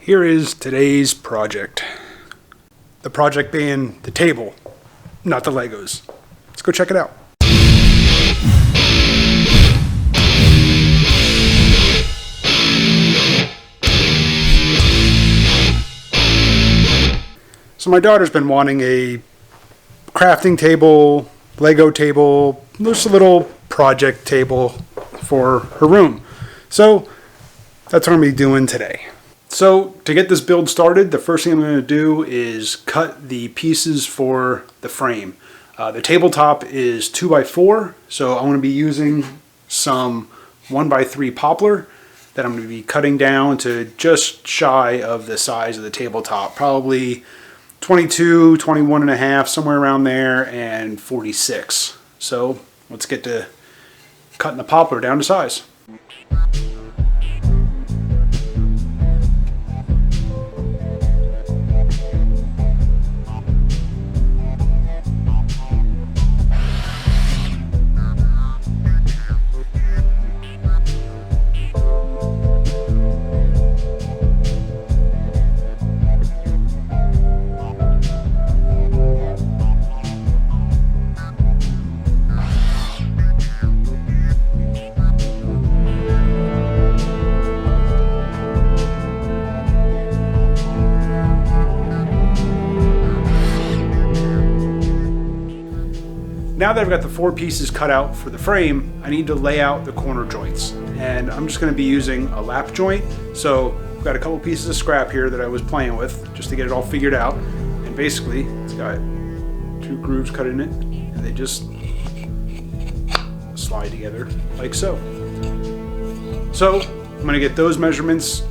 Here is today's project. The project being the table, not the Legos. Let's go check it out. So my daughter's been wanting a crafting table, Lego table, just a little project table for her room. So that's what I'm going to be doing today. So to get this build started, the first thing I'm going to do is cut the pieces for the frame. The tabletop is 2x4, so I'm going to be using some 1x3 poplar that I'm going to be cutting down to just shy of the size of the tabletop, probably 22, 21 and a half, somewhere around there, and 46. So let's get to cutting the poplar down to size. Now that I've got the 4 pieces cut out for the frame, I need to lay out the corner joints. And I'm just going to be using a lap joint. So I've got a couple pieces of scrap here that I was playing with just to get it all figured out. And basically, it's got 2 grooves cut in it, and they just slide together like so. So I'm going to get those measurements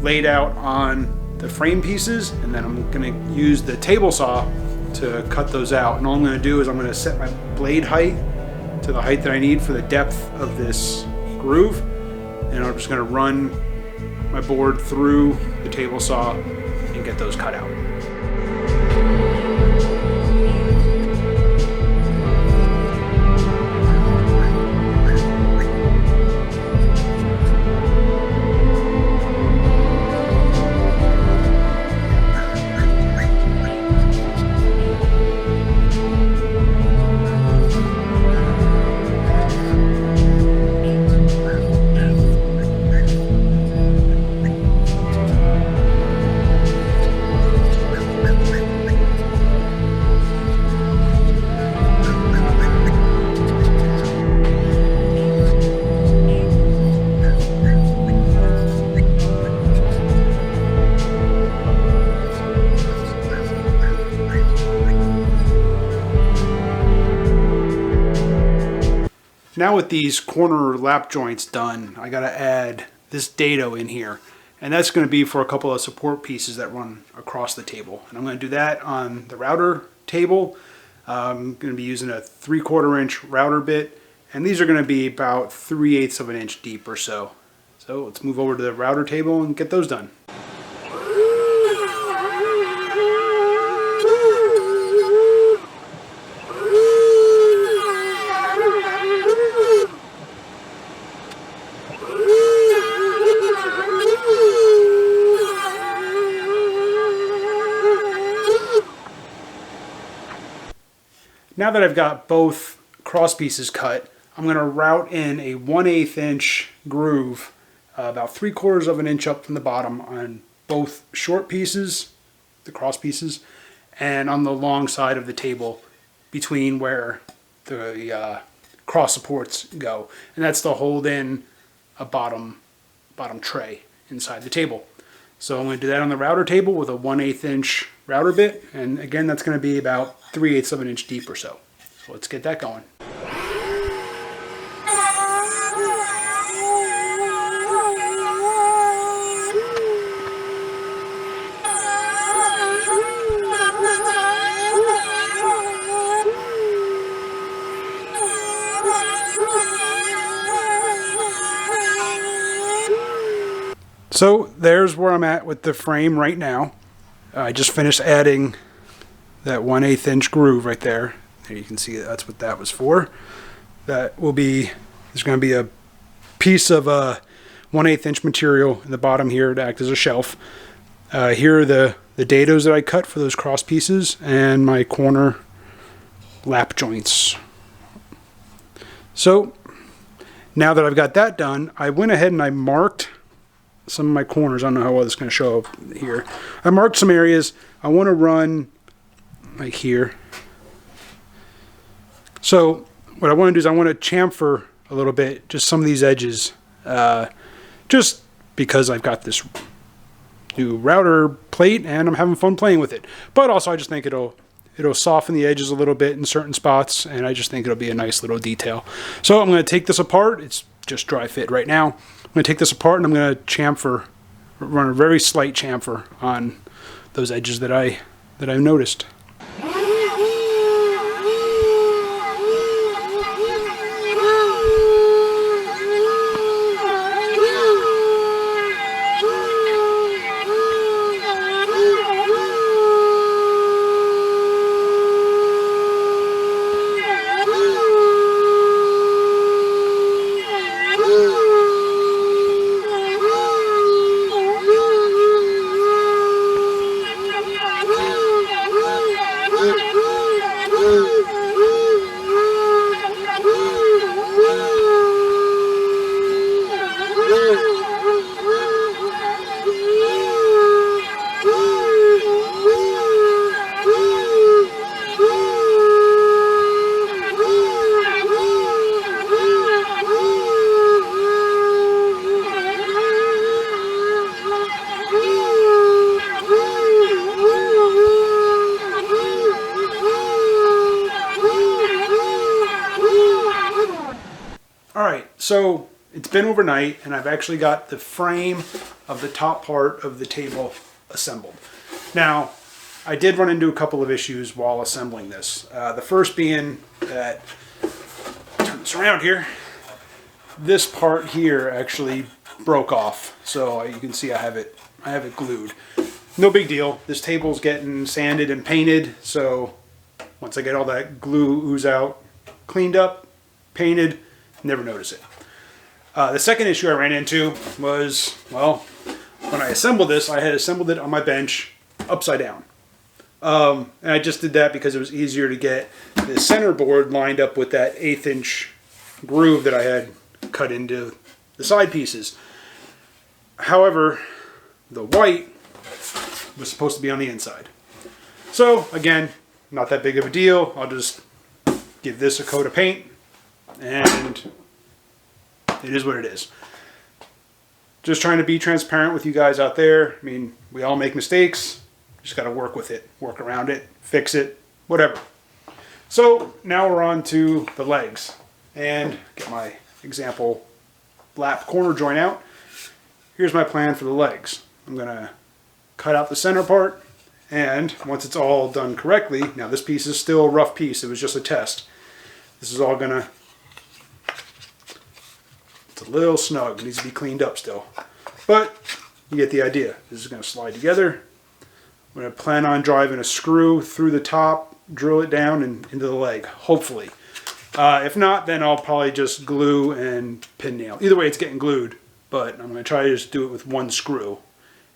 laid out on the frame pieces, and then I'm going to use the table saw to cut those out. And all I'm going to do is I'm going to set my blade height to the height that I need for the depth of this groove, and I'm just going to run my board through the table saw and get those cut out. Now with these corner lap joints done, I got to add this dado in here, and that's going to be for a couple of support pieces that run across the table. And I'm going to do that on the router table. I'm going to be using a 3/4 inch router bit, and these are going to be about 3/8 of an inch deep or so. So let's move over to the router table and get those done. Now that I've got both cross pieces cut, I'm going to route in a 1/8 inch groove about 3/4 of an inch up from the bottom on both short pieces, the cross pieces, and on the long side of the table between where the cross supports go. And that's to hold in a bottom tray inside the table. So I'm going to do that on the router table with a 1/8 inch router bit, and again that's going to be about 3/8 of an inch deep or so. So let's get that going. So there's where I'm at with the frame right now. I just finished adding that 1/8 inch groove right there. There you can see that's what that was for. That will be, there's going to be a piece of 1/8 inch material in the bottom here to act as a shelf. Here are the dados that I cut for those cross pieces and my corner lap joints. So now that I've got that done, I went ahead and I marked some of my corners. I don't know how well this is going to show up here. I marked some areas I want to run like here. So what I want to do is I want to chamfer a little bit, just some of these edges, just because I've got this new router plate and I'm having fun playing with it. But also I just think it'll soften the edges a little bit in certain spots, and I just think it'll be a nice little detail. So I'm going to take this apart. It's just dry fit right now. I'm going to take this apart and I'm going to chamfer, run a very slight chamfer on those edges that I've noticed. So it's been overnight and I've actually got the frame of the top part of the table assembled. Now, I did run into a couple of issues while assembling this. The first being that, turn this around here, this part here actually broke off. So you can see I have it glued. No big deal. This table's getting sanded and painted. So once I get all that glue ooze out, cleaned up, painted, never notice it. The second issue I ran into was, well, when I assembled this, I had assembled it on my bench upside down. And I just did that because it was easier to get the center board lined up with that 1/8 inch groove that I had cut into the side pieces. However, the white was supposed to be on the inside. So again, not that big of a deal. I'll just give this a coat of paint and it is what it is. Just trying to be transparent with you guys out there. I mean, we all make mistakes. Just got to work with it, work around it, fix it, whatever. So now we're on to the legs. And get my example lap corner joint out. Here's my plan for the legs. I'm going to cut out the center part, and once it's all done correctly, now this piece is still a rough piece, it was just a test. This is all going to, it's a little snug, it needs to be cleaned up still. But you get the idea. This is going to slide together. I'm going to plan on driving a screw through the top, drill it down and into the leg, hopefully. If not, then I'll probably just glue and pin nail. Either way, it's getting glued, but I'm going to try to just do it with one screw.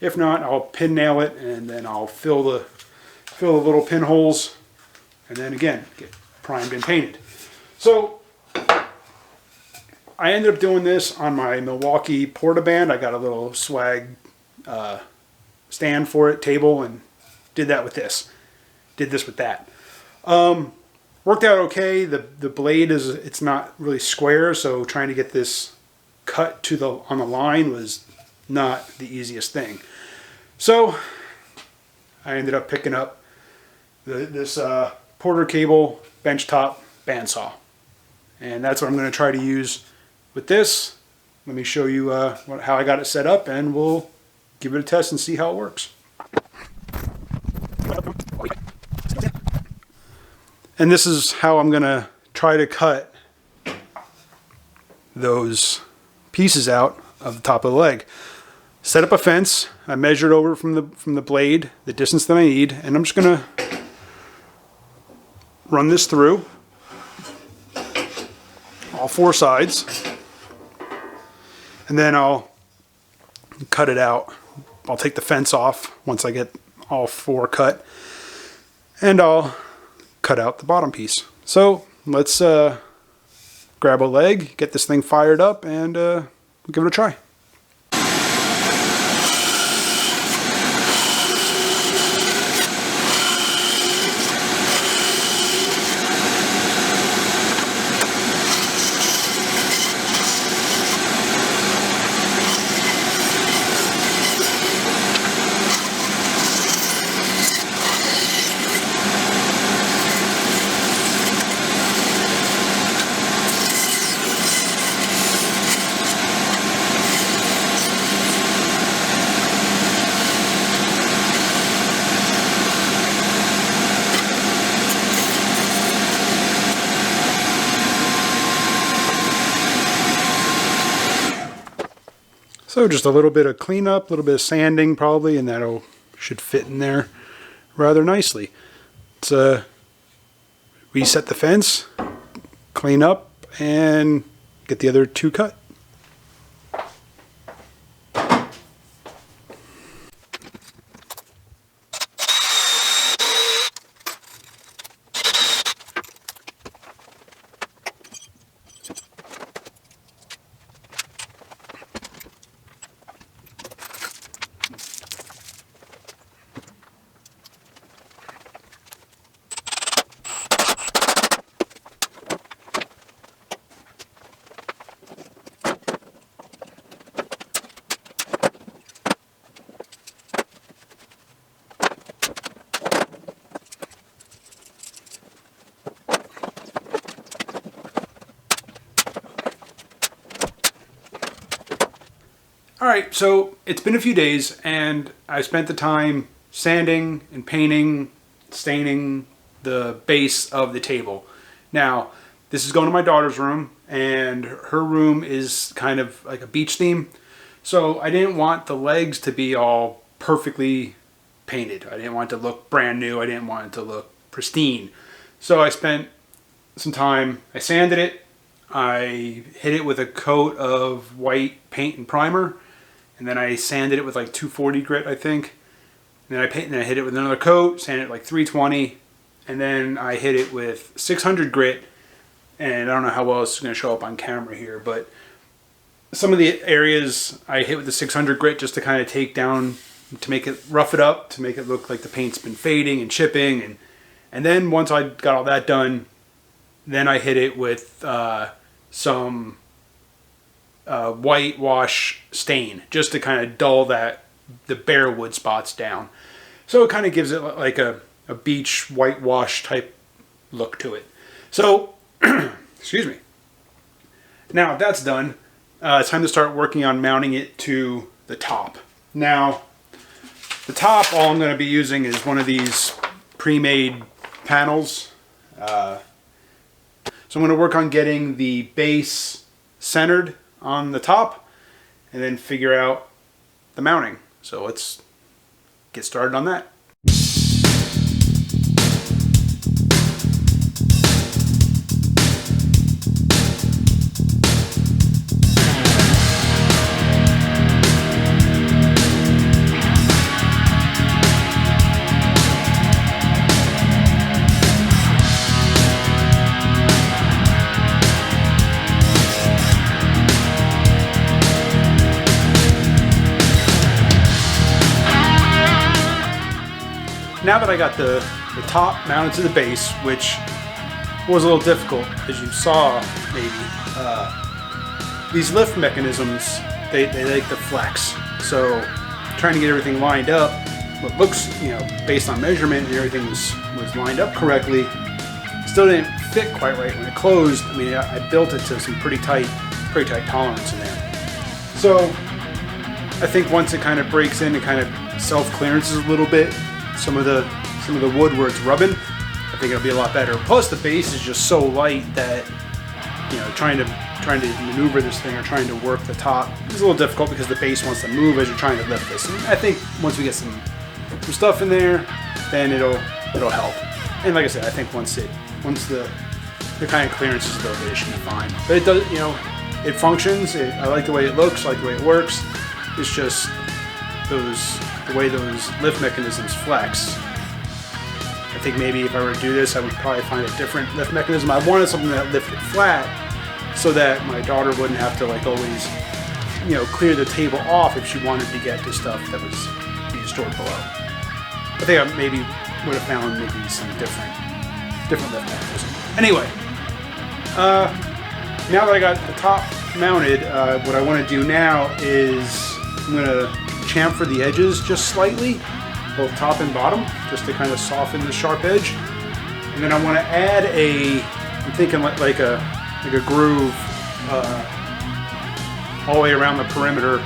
If not, I'll pin nail it and then I'll fill the little pinholes and then again get primed and painted. So I ended up doing this on my Milwaukee Portaband. I got a little swag stand for it, table, and did that with this. Did this with that. Worked out okay. The blade it's not really square, so trying to get this cut to on the line was not the easiest thing. So I ended up picking up this Porter cable benchtop bandsaw, and that's what I'm going to try to use with this. Let me show you how I got it set up, and we'll give it a test and see how it works. And this is how I'm going to try to cut those pieces out of the top of the leg. Set up a fence. I measured over from the blade the distance that I need, and I'm just going to run this through all four sides, and then I'll cut it out I'll take the fence off once I get all 4 cut, and I'll cut out the bottom piece. So let's grab a leg, get this thing fired up, and give it a try. So just a little bit of cleanup, a little bit of sanding probably, and that'll should fit in there rather nicely. Let's reset the fence, clean up, and get the other 2 cut. Alright, so it's been a few days and I spent the time sanding and painting, staining the base of the table. Now, this is going to my daughter's room, and her room is kind of like a beach theme. So I didn't want the legs to be all perfectly painted. I didn't want it to look brand new. I didn't want it to look pristine. So I spent some time, I sanded it, I hit it with a coat of white paint and primer, and then I sanded it with like 240 grit, I think. And then I hit it with another coat, sanded it like 320, and then I hit it with 600 grit. And I don't know how well it's going to show up on camera here, but some of the areas I hit with the 600 grit just to kind of take down, to make it, rough it up, to make it look like the paint's been fading and chipping. And then once I got all that done, then I hit it with some whitewash stain just to kind of dull the bare wood spots down. So it kind of gives it like a beach whitewash type look to it. So, excuse me. Now that's done, it's time to start working on mounting it to the top. Now, the top, all I'm going to be using is one of these pre-made panels. So I'm going to work on getting the base centered on the top and then figure out the mounting. So let's get started on that. Now that I got the top mounted to the base, which was a little difficult, as you saw maybe, these lift mechanisms, they like to flex. So trying to get everything lined up, what looks, based on measurement and everything was lined up correctly, still didn't fit quite right when it closed. I mean, I built it to some pretty tight tolerance in there. So I think once it kind of breaks in, it kind of self-clearances a little bit. Some of the wood where it's rubbing, I think it'll be a lot better. Plus the base is just so light that trying to maneuver this thing or trying to work the top is a little difficult because the base wants to move as you're trying to lift this. And I think once we get some stuff in there, then it'll help. And like I said, I think once the kind of clearance is a little bit, it should be fine. But it does, it functions. I like the way it looks, I like the way it works. It's just the way those lift mechanisms flex. I think maybe if I were to do this, I would probably find a different lift mechanism. I wanted something that lifted flat so that my daughter wouldn't have to like always, you know, clear the table off if she wanted to get to stuff that was being stored below. I think I maybe would have found maybe some different lift mechanism. Anyway, now that I got the top mounted, what I want to do now is I'm going to chamfer the edges just slightly, both top and bottom, just to kind of soften the sharp edge. And then I want to add I'm thinking like a groove all the way around the perimeter,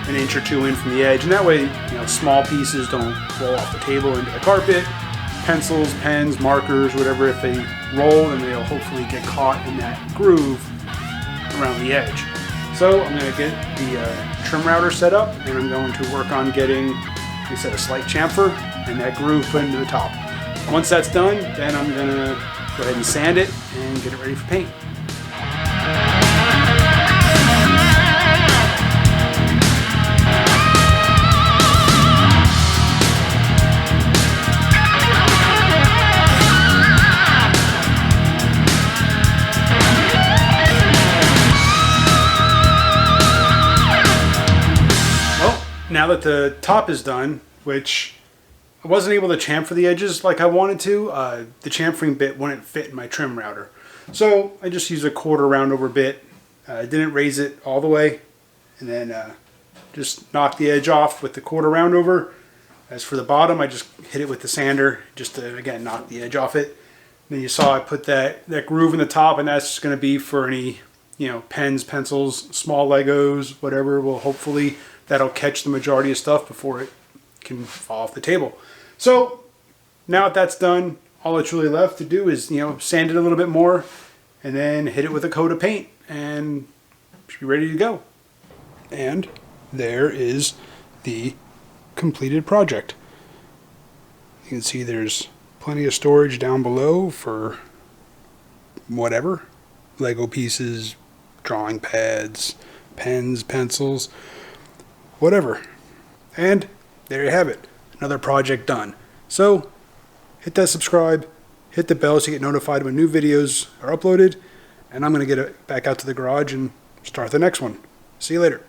an inch or two in from the edge, and that way, you know, small pieces don't roll off the table into the carpet. Pencils, pens, markers, whatever, if they roll, then they'll hopefully get caught in that groove around the edge. So I'm going to get the trim router set up, and I'm going to work on getting, like I said, a slight chamfer and that groove put into the top. Once that's done, then I'm going to go ahead and sand it and get it ready for paint. Now that the top is done, which I wasn't able to chamfer the edges like I wanted to, the chamfering bit wouldn't fit in my trim router. So I just used a 1/4 roundover bit, didn't raise it all the way, and then just knocked the edge off with the 1/4 roundover. As for the bottom, I just hit it with the sander just to, again, knock the edge off it. And then you saw I put that groove in the top, and that's just going to be for any, you know, pens, pencils, small Legos, whatever. Will hopefully that'll catch the majority of stuff before it can fall off the table. So now that that's done, all that's really left to do is, you know, sand it a little bit more and then hit it with a coat of paint and should be ready to go. And there is the completed project. You can see there's plenty of storage down below for whatever, Lego pieces, drawing pads, pens, pencils, whatever. And there you have it, another project done. So hit that subscribe, hit the bell so you get notified when new videos are uploaded, and I'm going to get it back out to the garage and start the next one. See you later.